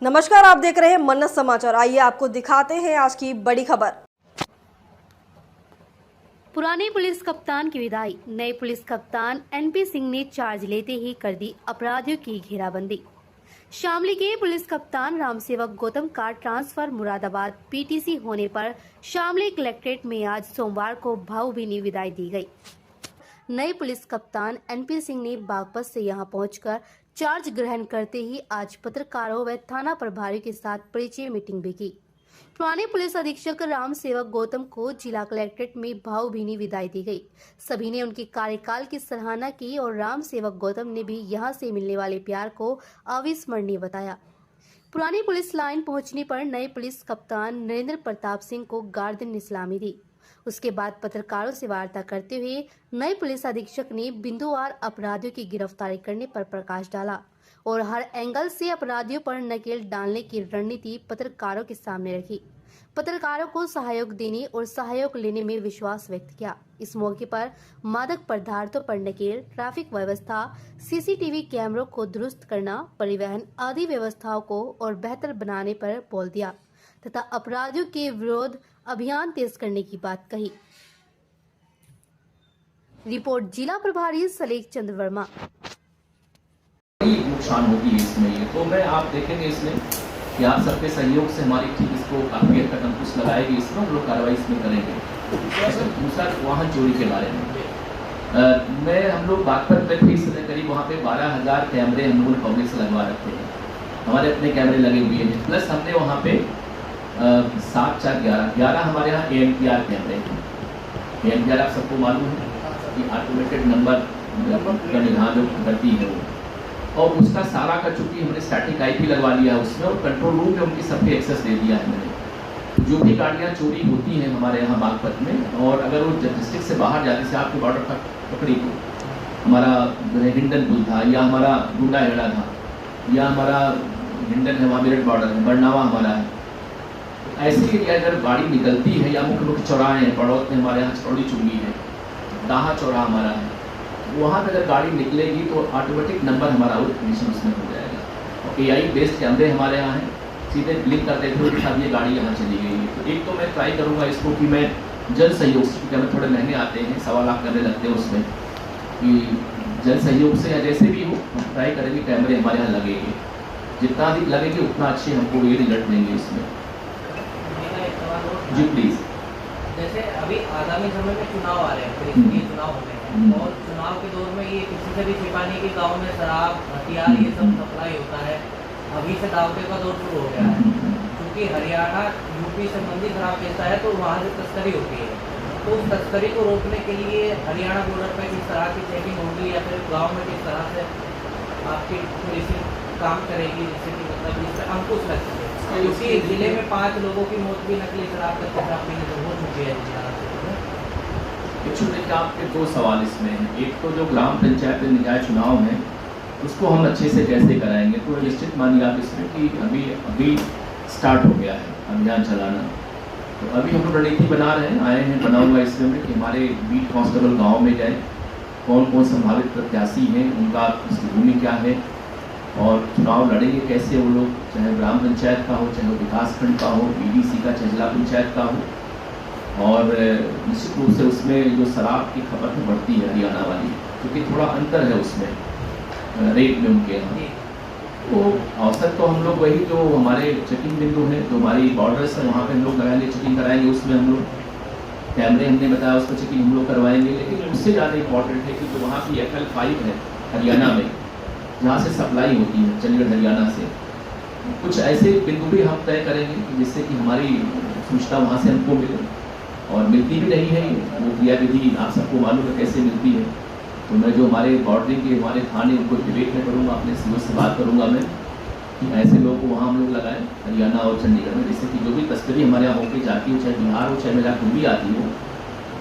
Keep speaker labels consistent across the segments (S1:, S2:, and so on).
S1: नमस्कार, आप देख रहे हैं मन्नत समाचार। आइए आपको दिखाते हैं आज की बड़ी खबर।
S2: पुराने पुलिस कप्तान की विदाई। नए पुलिस कप्तान एनपी सिंह ने चार्ज लेते ही कर दी अपराधियों की घेराबंदी। शामली के पुलिस कप्तान रामसेवक गौतम का ट्रांसफर मुरादाबाद पीटीसी होने पर शामली कलेक्ट्रेट में आज सोमवार को भावभीनी विदाई दी गई। नए पुलिस कप्तान एनपी सिंह ने बागपत से यहां पहुंचकर चार्ज ग्रहण करते ही आज पत्रकारों व थाना प्रभारी के साथ परिचय मीटिंग भी की। पुराने पुलिस अधीक्षक राम सेवक गौतम को जिला कलेक्ट्रेट में भावभीनी विदाई दी गई। सभी ने उनके कार्यकाल की सराहना की और राम सेवक गौतम ने भी यहां से मिलने वाले प्यार को अविस्मरणीय बताया। पुरानी पुलिस लाइन पहुंचने पर नए पुलिस कप्तान नरेंद्र प्रताप सिंह को गार्ड ने सलामी दी। उसके बाद पत्रकारों से वार्ता करते हुए नए पुलिस अधीक्षक ने बिंदुवार अपराधियों की गिरफ्तारी करने पर प्रकाश डाला और हर एंगल से अपराधियों पर नकेल डालने की रणनीति पत्रकारों के सामने रखी। पत्रकारों को सहयोग देने और सहयोग लेने में विश्वास व्यक्त किया। इस मौके पर मादक पदार्थों पर नकेल, ट्रैफिक व्यवस्था, सीसीटीवी कैमरों को दुरुस्त करना, परिवहन आदि व्यवस्थाओं को और बेहतर बनाने पर बल दिया तथा अपराधियों के विरोध अभियान तेज करने की बात कही। रिपोर्ट जिला प्रभारी सलेख चंद्र वर्मा।
S3: नुकसान होगी इसमें, ये तो मैं आप देखेंगे इसमें कि आप सबके सहयोग से हमारी टीम इसको काफी हद तक अंकुश लगाएगी, इसमें हम लोग कार्रवाई इसमें करेंगे। दूसरा वाहन चोरी के बारे में हम लोग बागपत में थे, इस समय करीब वहाँ पे 12,000 कैमरे हम लोगों ने पब्लिक से लगवा रखे हैं। हमारे अपने कैमरे लगे हुए हैं, प्लस हमने वहाँ पे 7, 4, 11 हमारे यहाँ ANPR कैमरे हैं। ANPR आप सबको मालूम है कि ऑटोमेटेड नंबर का निगरान जो करती है वो, और उसका सारा का चूंकि हमने स्टैटिक IP लगवा लिया है उसमें, और कंट्रोल रूम में उनकी सबके एक्सेस दे दिया है मैंने। जो भी गाड़ियाँ चोरी होती हैं हमारे यहाँ बागपत में, और अगर वो डिस्ट्रिक्ट से बाहर जाती से आपके बॉर्डर तक पकड़ी को, हमारा हिंडन पुल था या हमारा गुंडा हेड़ा था या हमारा हिंडन है वहाँ मेरठ बॉर्डर है, बरनावा हमारा है, ऐसे एरिया अगर गाड़ी निकलती है या मुख्य मुख्य चौराहे हैं, पड़ोस में हमारे यहाँ चौड़ी चुंगी है, दाहा चौराहा हमारा है, वहाँ पर अगर गाड़ी निकलेगी तो ऑटोमेटिक नंबर हमारा आउट कंडीशन उसमें हो जाएगा। और AI बेस्ड कैमरे हमारे यहाँ हैं, सीधे क्लिक करते थे कि साहब ये गाड़ी यहाँ चली गई है। तो एक तो मैं ट्राई करूँगा इसको कि मैं जन सहयोग से, क्योंकि हमें थोड़े महंगे आते हैं, 1.25 लाख करने लगते हैं उसमें, कि जन सहयोग से या जैसे भी हो हम ट्राई करेंगे कैमरे हमारे यहाँ लगेंगे। जितना अधिक लगेंगे उतना अच्छे हमको ये रिजल्ट देंगे इसमें। जी प्लीज़।
S4: जैसे अभी आगामी समय में चुनाव आ रहे हैं, परिषदीय चुनाव हो रहे हैं, और चुनाव के दौर में ये किसी से भी छिपा नहीं कि गांव में शराब, हथियार ये सब सप्लाई होता है। अभी से दावते का दौर शुरू हो गया है, क्योंकि हरियाणा यूपी संबंधी शराब बेचता है तो वहाँ से तस्करी होती है। तो उस तस्करी को रोकने के लिए हरियाणा बॉर्डर पर किस तरह की चेकिंग होगी, या फिर गाँव में किस तरह से आपकी पुलिस काम करेगी, जिससे कि मतलब जिससे अंकुश लग सके। क्योंकि जिले में 5 लोगों की मौत भी नकली शराब के शराब पीने से हो चुकी है।
S3: देखिए आपके 2 सवाल इसमें हैं। एक तो जो ग्राम पंचायत निकाय चुनाव है उसको हम अच्छे से कैसे कराएंगे, तो निश्चित मानिए आप इसमें कि अभी स्टार्ट हो गया है अभियान चलाना। तो अभी हम लोग रणनीति बना रहे हैं, आए हैं बना हुआ इसमें कि हमारे बीट कांस्टेबल गाँव में जाए, कौन कौन संभावित प्रत्याशी हैं, उनका पृष्ठभूमि क्या है और चुनाव लड़ेंगे कैसे वो लोग, चाहे ग्राम पंचायत का हो, चाहे वो विकास खंड का हो, BDC का, चाहे जिला पंचायत का हो। और निश्चित रूप से उसमें जो शराब की खपत बढ़ती है हरियाणा वाली, क्योंकि थोड़ा अंतर है उसमें रेट में उनके यहाँ। तो औसत तो हम लोग वही जो हमारे चेकिंग बिंदु हैं, जो हमारी बॉर्डर्स है, वहाँ पर हम लोग लगाएंगे, चेकिंग कराएंगे। उसमें हम लोग कैमरे हमने बताया उस पर चेकिंग हम लोग करवाएंगे। लेकिन उससे ज़्यादा इंपॉर्टेंट है कि जो वहाँ की FL5 है हरियाणा में, जहाँ से सप्लाई होती है चंडीगढ़ हरियाणा से, कुछ ऐसे बिंदु भी हम तय करेंगे जिससे कि हमारी सूचना वहाँ से हमको मिले, और मिलती भी नहीं है वो क्रियाविधि आप सबको मालूम है कैसे मिलती है। तो मैं जो हमारे बॉर्डरिंग के हमारे थाने उनको डिबेट में करूँगा, अपने CO से बात करूँगा मैं कि ऐसे लोगों को वहाँ हम लोग लगाएं हरियाणा और चंडीगढ़ में, जिससे कि जो भी तस्करी हमारे यहाँ होकर जाती हो, चाहे बिहार हो चाहे मेरा खुद भी आती हो,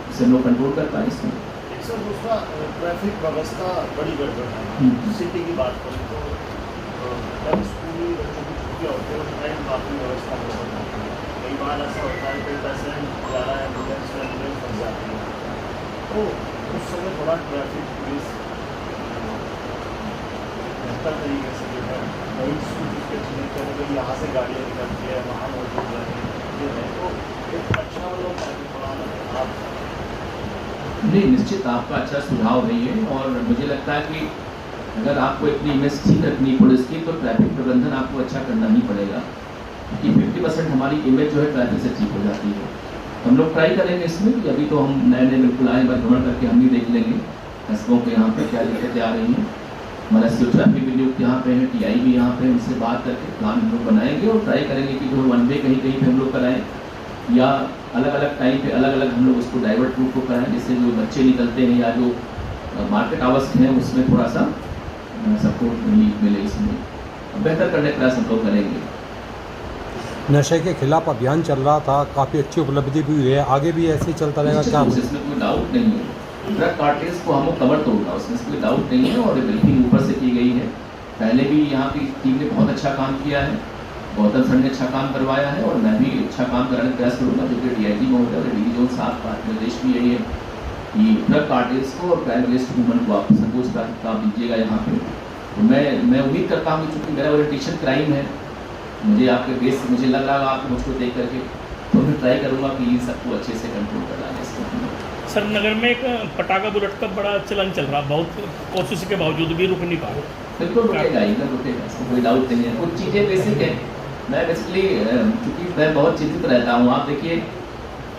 S3: उसे हम लोग कंट्रोल कर पाए इसमें।
S5: सर दूसरा ट्रैफिक व्यवस्था बड़ी गड़बड़ है। सिटी की बात करें तो जब स्कूली बच्चों की छुट्टियाँ होती है तो ट्रेन काफ़ी व्यवस्था गड़बड़ होती है। कई बार ऐसा होता है कि पेशेंट जा रहा है, एम्बुलेंस फंस जाती है, तो उस समय थोड़ा ट्रैफिक पुलिस बेहतर तरीके से जो है नई स्कूटी के चुनित करने के लिए यहाँ से गाड़ियाँ निकलती है, वहाँ मौजूद है, तो एक अच्छा मतलब आप
S3: नहीं, निश्चित आपका अच्छा सुझाव नहीं है और मुझे लगता है कि अगर आपको अपनी इमेज ठीक रखनी पुलिस की तो ट्रैफिक प्रबंधन आपको अच्छा करना ही पड़ेगा कि 50% हमारी इमेज जो है ट्रैफिक से ठीक हो जाती है। हम लोग ट्राई करेंगे इसमें कि अभी तो हम नए बिल्कुल आए, बार भ्रमण करके हम भी देख लेंगे कस्बों के यहाँ पर क्या दिक्कतें आ रही हैं। हमारा सिर्फ ट्रैफिक भी नियुक्त यहाँ पे है, TI भी यहाँ पे, उनसे बात करके प्लान हम लोग बनाएंगे और ट्राई करेंगे कि जो 1 वे कहीं कहीं पे हम लोग कराएं या अलग अलग टाइम पे अलग अलग हम लोग उसको डाइवर्ट रूट को कराएं, जिससे जो बच्चे निकलते हैं या जो मार्केट आवर्स हैं उसमें थोड़ा सा सबको रिलीफ मिले, इसमें बेहतर करने का प्रयास हम लोग करेंगे।
S6: नशे के खिलाफ अभियान चल रहा था, काफ़ी अच्छी उपलब्धि भी हुई है, आगे भी ऐसे ही चलता रहेगा क्या?
S3: इसमें कोई डाउट नहीं है, ड्रग कार्टेल्स को हम लोग कवर तोड़ना उसमें कोई डाउट नहीं है और ब्रीफिंग ऊपर से की गई है। पहले भी यहाँ की टीम ने बहुत अच्छा काम किया है, गौतम सर ने अच्छा काम करवाया है और मैं भी अच्छा काम कराने का प्रयास करूँगा, जो कि DIG महोदय और DG जोन 7 का निर्देश भी यही है कि ड्रग कार्टेल्स को और क्राइम अगेंस्ट वुमन को आप संकोच का दीजिएगा यहाँ पे। तो मैं उम्मीद करता हूँ कि चूँकि मेरा ओरिएंटेशन क्राइम है, मुझे आपके बेस से मुझे लग रहा है आप मुझको देख करके, तो मैं ट्राई करूँगा कि इन सबको अच्छे से कंट्रोल कर लाने इसको।
S7: सर, नगर में एक पटाखा बुलेट का बड़ा चलन चल रहा, बहुत कोशिश के बावजूद भी रुक नहीं पा रहा।
S3: बिल्कुल रुकेगा ही, रुकेगा, इसमें कोई डाउट नहीं है। कुछ चीज़ें बेसिक है, मैं बेसिकली चूँकि मैं बहुत चिंतित रहता हूँ। आप देखिए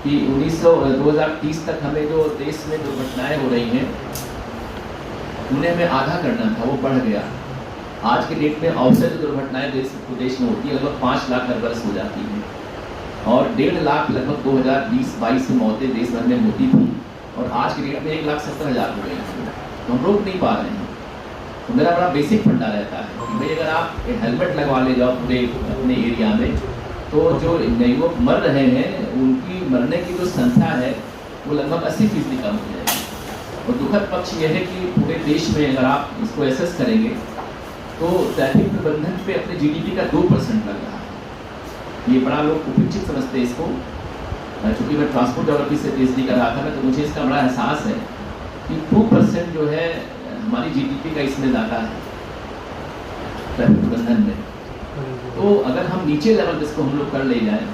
S3: कि 2030 तक हमें जो देश में दुर्घटनाएं हो रही हैं उन्हें हमें आधा करना था, वो बढ़ गया। आज के डेट में औसत दुर्घटनाएं देश में होती है लगभग 5 लाख हर वर्ष हो जाती हैं और 1.5 लाख लगभग 2020-22 में मौतें देश भर में होती थी और आज के डेट में 1,70,000 हो गई हैं, तो हम रोक नहीं पा रहे हैं। तो मेरा बड़ा बेसिक फंडा रहता है कि भाई अगर आप हेलमेट लगवा ले जाओ पूरे अपने एरिया में, तो जो युवक मर रहे हैं उनकी मरने की जो संख्या है वो लगभग 80% कम हो जाएगी। और दुखद पक्ष यह है कि पूरे देश में अगर आप इसको एसेस करेंगे तो ट्रैफिक प्रबंधन पे अपने GDP का 2% लग रहा है। ये बड़ा लोग उपेक्षित समझते हैं इसको। चूँकि मैं ट्रांसपोर्ट डेवलपमेंट से PhD कर रहा था ना, तो मुझे इसका बड़ा एहसास है कि 2% जो है हमारी GDP का इसमें जाता है ट्रैफिक प्रबंधन में। तो अगर हम नीचे लेवल पे इसको हम लोग कर ले जाएं,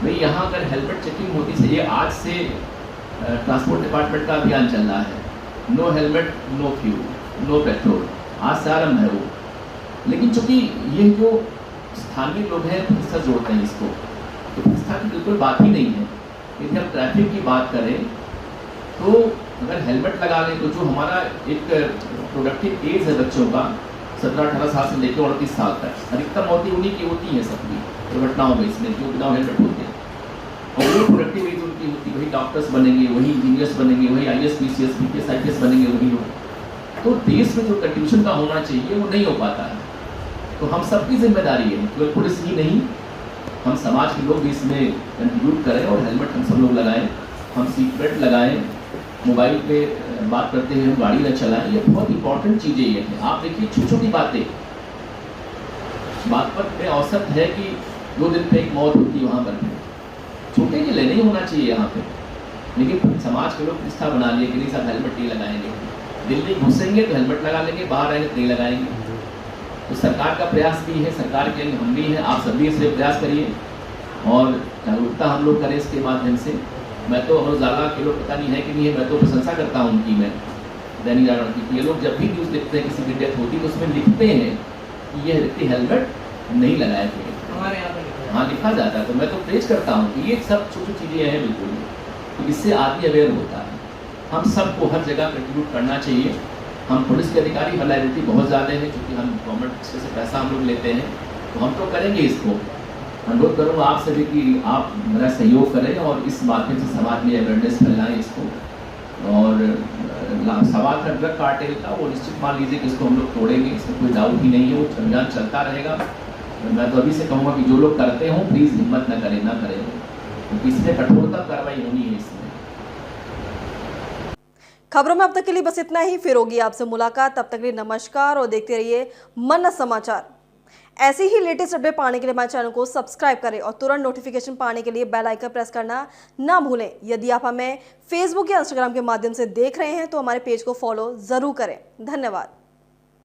S3: भाई यहाँ अगर हेलमेट चेकिंग होती से, ये आज से ट्रांसपोर्ट डिपार्टमेंट का अभियान चल रहा है, no helmet no fuel no petrol, आज से आरम्भ है वो। लेकिन चूँकि ये जो स्थानीय लोग हैं प्रतिष्ठा जोड़ते हैं इसको, तो प्रतिष्ठा की बिल्कुल बात ही नहीं है। यदि हम ट्रैफिक की बात करें तो अगर हेलमेट लगा लें तो जो हमारा एक प्रोडक्टिव एज है बच्चों का 17-18 साल से लेकर 29 साल तक, अधिकतम मौतें उन्हीं की होती हैं सबकी दुर्घटनाओं में, इसमें जो बिना हेलमेट होते हैं। और वो प्रोडक्टिव एज उनकी होती है, वही डॉक्टर्स बनेंगे, वही इंजीनियर्स बनेंगे, वही IAS PCS BPS IPS बनेंगे, वही लोग। तो देश में जो कंट्रीब्यूशन का होना चाहिए वो नहीं हो पाता है। तो हम सबकी जिम्मेदारी है, केवल पुलिस ही नहीं, हम समाज के लोग भी इसमें कंट्रीब्यूट करें और हेलमेट हम सब लोग लगाएं, हम सीट बेल्ट लगाएं, मोबाइल पे बात करते हुए हम गाड़ी न चलाएं। ये बहुत इंपॉर्टेंट चीज़ें ये हैं। आप देखिए छोटी छोटी बातें, बागपत में औसत है कि 2 दिन पे एक मौत होती है, वहाँ पर छोटे जिले नहीं होना चाहिए यहाँ पे, लेकिन समाज के लोग प्रतिष्ठा बना लिए कि नहीं सब हेलमेट नहीं लगाएंगे। दिल्ली घुसेंगे तो हेलमेट लगा लेंगे, बाहर आएंगे तो नहीं लगाएंगे। तो सरकार का प्रयास भी है, सरकार के हम भी हैं, आप सभी इसलिए प्रयास करिए और जागरूकता हम लोग करें इसके माध्यम से। मैं तो अमर उजाला के लोग पता नहीं है कि नहीं है, मैं तो प्रशंसा करता हूँ उनकी, मैं दैनिक जागरण की। ये लोग जब भी न्यूज़ लिखते हैं किसी की डेथ होती है तो उसमें लिखते हैं कि यह व्यक्ति हेलमेट नहीं लगाए थे,
S4: हमारे यहाँ पे
S3: हाँ लिखा जाता है। तो मैं तो प्रेज करता हूँ कि ये सब छोटी चीज़ें हैं बिल्कुल, तो इससे आदमी अवेयर होता है। हम सबको हर जगह कंट्रीब्यूट करना चाहिए। हम पुलिस के अधिकारी पर लायबिलिटी बहुत ज़्यादा है, क्योंकि हम गवर्नमेंट से पैसा हम लोग लेते हैं, तो हम तो करेंगे इसको। अनुरोध करूँगा आप सभी कि आप मेरा सहयोग करें और इस माध्यम से समाज में अवेयरनेस फैलाएं इसको। और सवाल था ड्रग कार्टेल का, वो निश्चित मान लीजिए कि इसको हम लोग तोड़ेंगे, इसमें कोई डाउट ही नहीं है, वो अभियान चलता रहेगा। मैं तो अभी से कहूँगा कि जो लोग करते हों प्लीज़ हिम्मत न करें, क्योंकि इसमें कठोरता कार्रवाई होनी है इसमें।
S1: खबरों में अब तक के लिए बस इतना ही, फिर होगी आपसे मुलाकात। तब तक के लिए नमस्कार और देखते रहिए मन समाचार। ऐसी ही लेटेस्ट अपडेट पाने के लिए हमारे चैनल को सब्सक्राइब करें और तुरंत नोटिफिकेशन पाने के लिए बेल आइकन प्रेस करना ना भूलें। यदि आप हमें फेसबुक या इंस्टाग्राम के माध्यम से देख रहे हैं तो हमारे पेज को फॉलो जरूर करें। धन्यवाद।